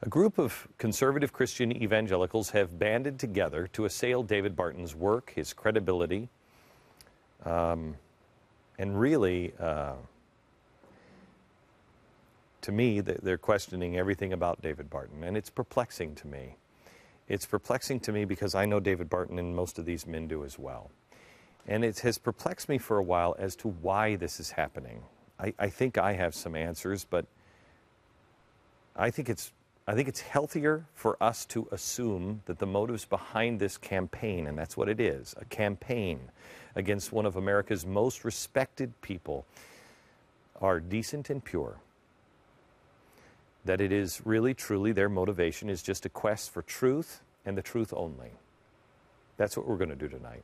A group of conservative Christian evangelicals have banded together to assail David Barton's work, his credibility, and really, to me, they're questioning everything about David Barton, and it's perplexing to me. It's perplexing to me because I know David Barton, and most of these men do as well. And it has perplexed me for a while as to why this is happening. I think I have some answers, but I think it's healthier for us to assume that the motives behind this campaign, and that's what it is, a campaign against one of America's most respected people, are decent and pure. That it is really, truly, their motivation is just a quest for truth and the truth only. That's what we're going to do tonight.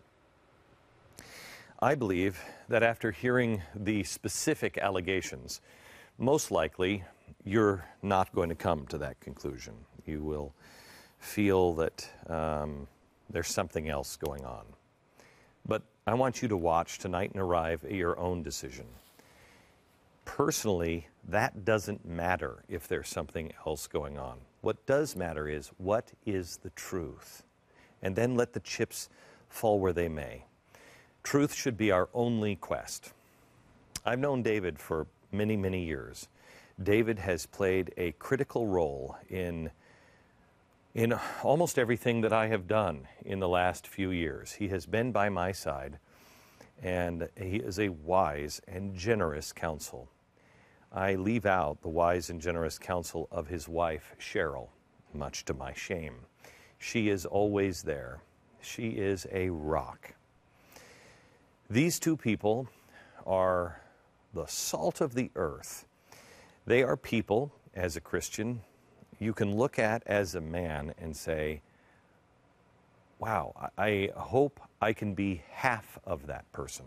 I believe that after hearing the specific allegations, most likely you're not going to come to that conclusion. You will feel that there's something else going on. But I want you to watch tonight and arrive at your own decision. Personally, that doesn't matter if there's something else going on. What does matter is, what is the truth? And then let the chips fall where they may. Truth should be our only quest. I've known David for many, many years. David has played a critical role in almost everything that I have done in the last few years. He has been by my side, and he is a wise and generous counsel. I leave out the wise and generous counsel of his wife, Cheryl, much to my shame. She is always there. She is a rock. These two people are the salt of the earth. They are people, as a Christian, you can look at as a man and say, wow, I hope I can be half of that person.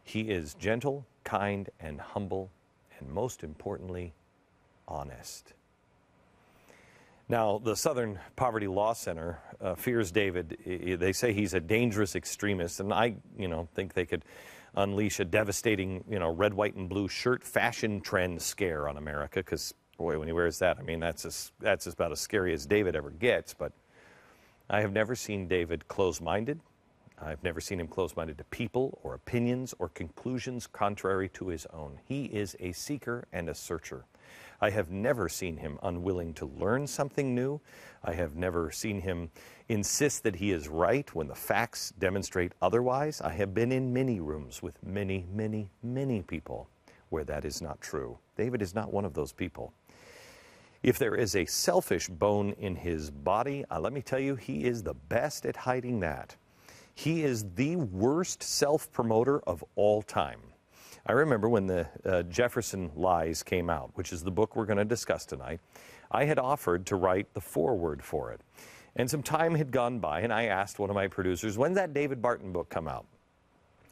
He is gentle, kind, and humble, and most importantly, honest. Now, the Southern Poverty Law Center fears David. They say he's a dangerous extremist, and I, think they could unleash a devastating, red, white, and blue shirt fashion trend scare on America, because, boy, when he wears that, that's about as scary as David ever gets. But I have never seen David close-minded. I've never seen him close-minded to people or opinions or conclusions contrary to his own. He is a seeker and a searcher. I have never seen him unwilling to learn something new. I have never seen him insist that he is right when the facts demonstrate otherwise. I have been in many rooms with many, many, many people where that is not true. David is not one of those people. If there is a selfish bone in his body, let me tell you, he is the best at hiding that. He is the worst self-promoter of all time. I remember when the Jefferson Lies came out, which is the book we're going to discuss tonight, I had offered to write the foreword for it. And some time had gone by, and I asked one of my producers, when's that David Barton book come out?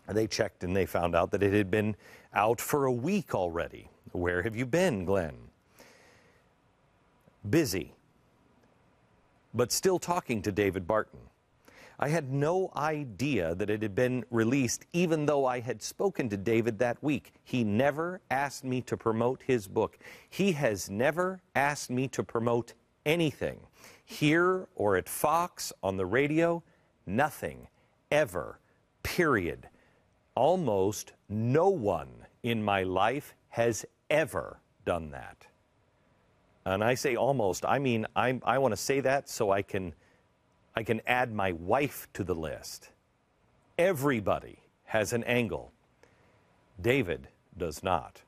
And they checked, and they found out that it had been out for a week already. Where have you been, Glenn? Busy, but still talking to David Barton. I had no idea that it had been released, even though I had spoken to David that week. He never asked me to promote his book. He has never asked me to promote anything. Here or at Fox, on the radio, nothing, ever, period. Almost no one in my life has ever done that. And I say almost, I mean, I want to say that so I can add my wife to the list. Everybody has an angle. David does not.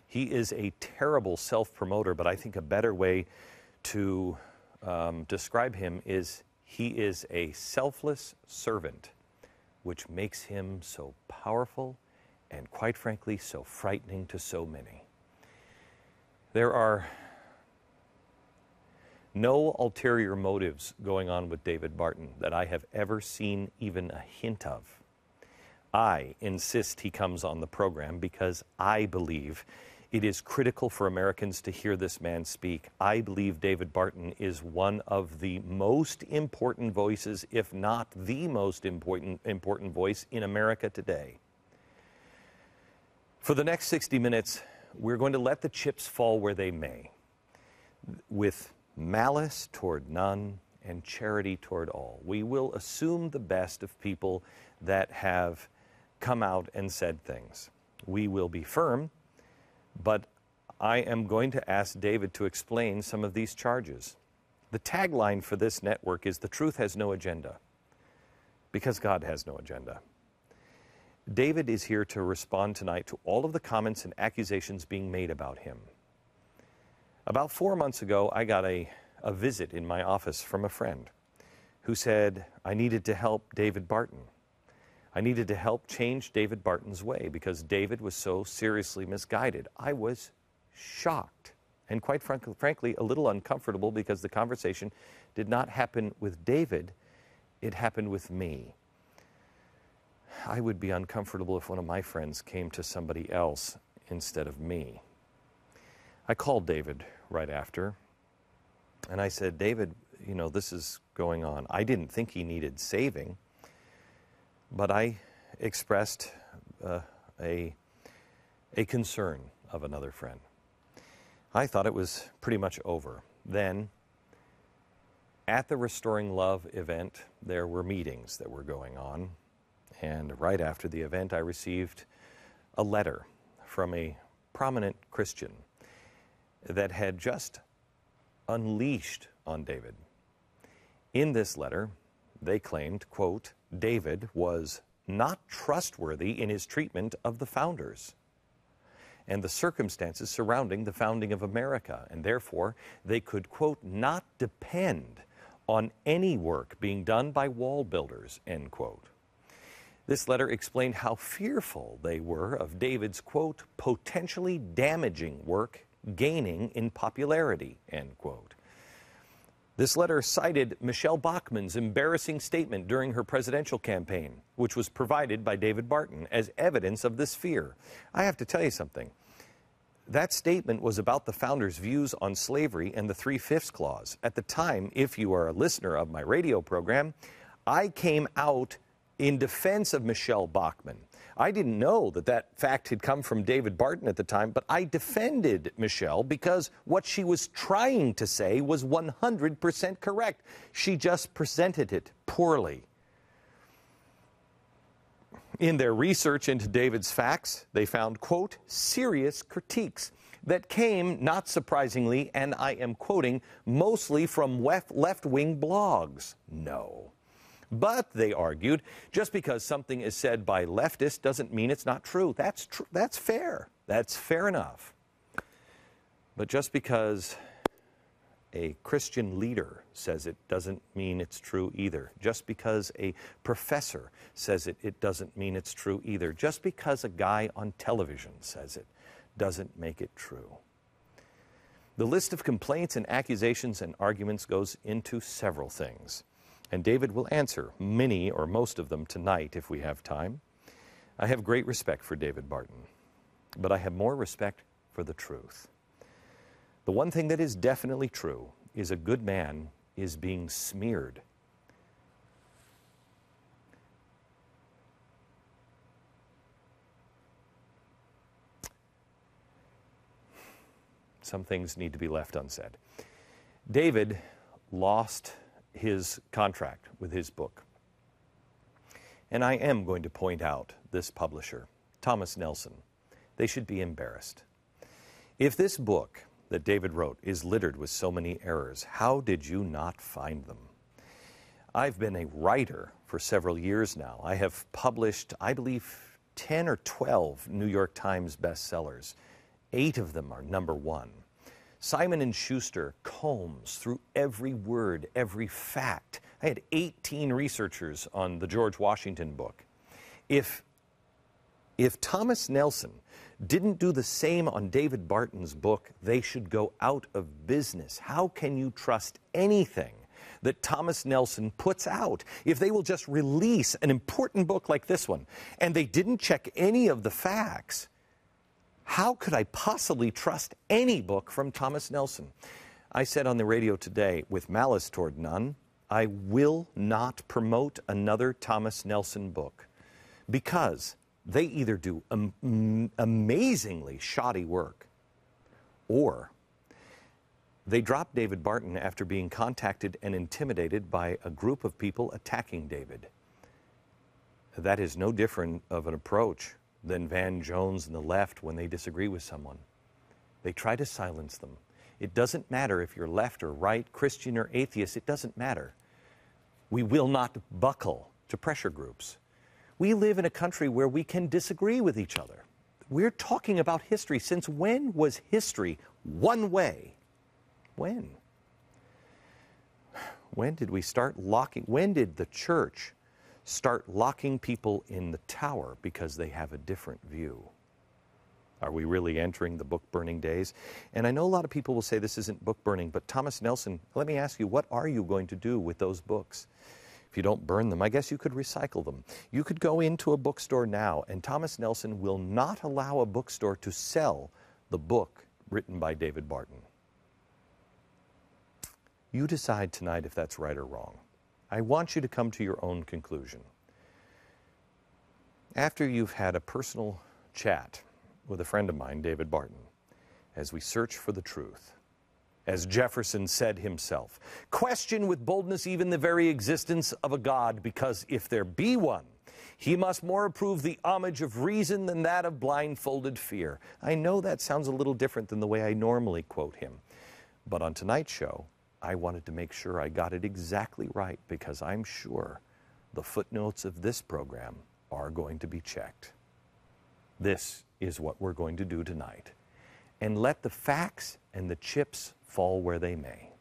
He is a terrible self-promoter, but I think a better way to describe him is he is a selfless servant, which makes him so powerful and, quite frankly, so frightening to so many. There are no ulterior motives going on with David Barton that I have ever seen even a hint of. I insist he comes on the program because I believe it is critical for Americans to hear this man speak. I believe David Barton is one of the most important voices, if not the most important voice in America today. For the next 60 minutes, we're going to let the chips fall where they may, with malice toward none, and charity toward all. We will assume the best of people that have come out and said things. We will be firm, but I am going to ask David to explain some of these charges. The tagline for this network is "The truth has no agenda," because God has no agenda. David is here to respond tonight to all of the comments and accusations being made about him. About 4 months ago, I got a visit in my office from a friend who said I needed to help David Barton. I needed to help change David Barton's way because David was so seriously misguided. I was shocked and quite frankly a little uncomfortable because the conversation did not happen with David, it happened with me. I would be uncomfortable if one of my friends came to somebody else instead of me. I called David right after, and I said, David, you know, this is going on. I didn't think he needed saving, but I expressed a concern of another friend. I thought it was pretty much over. Then, at the Restoring Love event, there were meetings that were going on. And right after the event, I received a letter from a prominent Christian that had just unleashed on David. In this letter, they claimed, quote, David was not trustworthy in his treatment of the founders and the circumstances surrounding the founding of America, and therefore they could, quote, not depend on any work being done by wall builders, end quote. This letter explained how fearful they were of David's, quote, potentially damaging work gaining in popularity, end quote. This letter cited Michelle Bachmann's embarrassing statement during her presidential campaign, which was provided by David Barton as evidence of this fear. I have to tell you something. That statement was about the founders' views on slavery and the 3/5 clause. At the time, if you are a listener of my radio program, I came out in defense of Michelle Bachmann. I didn't know that that fact had come from David Barton at the time, but I defended Michelle because what she was trying to say was 100% correct. She just presented it poorly. In their research into David's facts, they found, quote, serious critiques that came, not surprisingly, and I am quoting, mostly from left-wing blogs. No. But, they argued, just because something is said by leftists doesn't mean it's not true. That's true. That's fair. That's fair enough. But just because a Christian leader says it doesn't mean it's true either. Just because a professor says it, it doesn't mean it's true either. Just because a guy on television says it doesn't make it true. The list of complaints and accusations and arguments goes into several things. And David will answer many or most of them tonight if we have time. I have great respect for David Barton, but I have more respect for the truth. The one thing that is definitely true is a good man is being smeared. Some things need to be left unsaid. David lost his contract with his book. And I am going to point out this publisher, Thomas Nelson. They should be embarrassed. If this book that David wrote is littered with so many errors, how did you not find them? I've been a writer for several years now. I have published, I believe, 10 or 12 New York Times bestsellers. 8 of them are #1. Simon & Schuster combs through every word, every fact. I had 18 researchers on the George Washington book. If Thomas Nelson didn't do the same on David Barton's book, they should go out of business. How can you trust anything that Thomas Nelson puts out if they will just release an important book like this one and they didn't check any of the facts? How could I possibly trust any book from Thomas Nelson? I said on the radio today, with malice toward none, I will not promote another Thomas Nelson book because they either do amazingly shoddy work or They dropped David Barton after being contacted and intimidated by a group of people attacking David. That is no different of an approach than Van Jones and the left when they disagree with someone. They try to silence them. It doesn't matter if you're left or right, Christian or atheist, it doesn't matter. We will not buckle to pressure groups. We live in a country where we can disagree with each other. We're talking about history. Since when was history one way? When? When did we start locking? When did the church start locking people in the tower because they have a different view? Are we really entering the book burning days? And I know a lot of people will say this isn't book burning, but Thomas Nelson, let me ask you, what are you going to do with those books? If you don't burn them, I guess you could recycle them. You could go into a bookstore now, and Thomas Nelson will not allow a bookstore to sell the book written by David Barton. You decide tonight if that's right or wrong. I want you to come to your own conclusion. After you've had a personal chat with a friend of mine, David Barton, as we search for the truth, as Jefferson said himself, question with boldness even the very existence of a God, because if there be one, he must more approve the homage of reason than that of blindfolded fear. I know that sounds a little different than the way I normally quote him, but on tonight's show, I wanted to make sure I got it exactly right, because I'm sure the footnotes of this program are going to be checked. This is what we're going to do tonight. And let the facts and the chips fall where they may.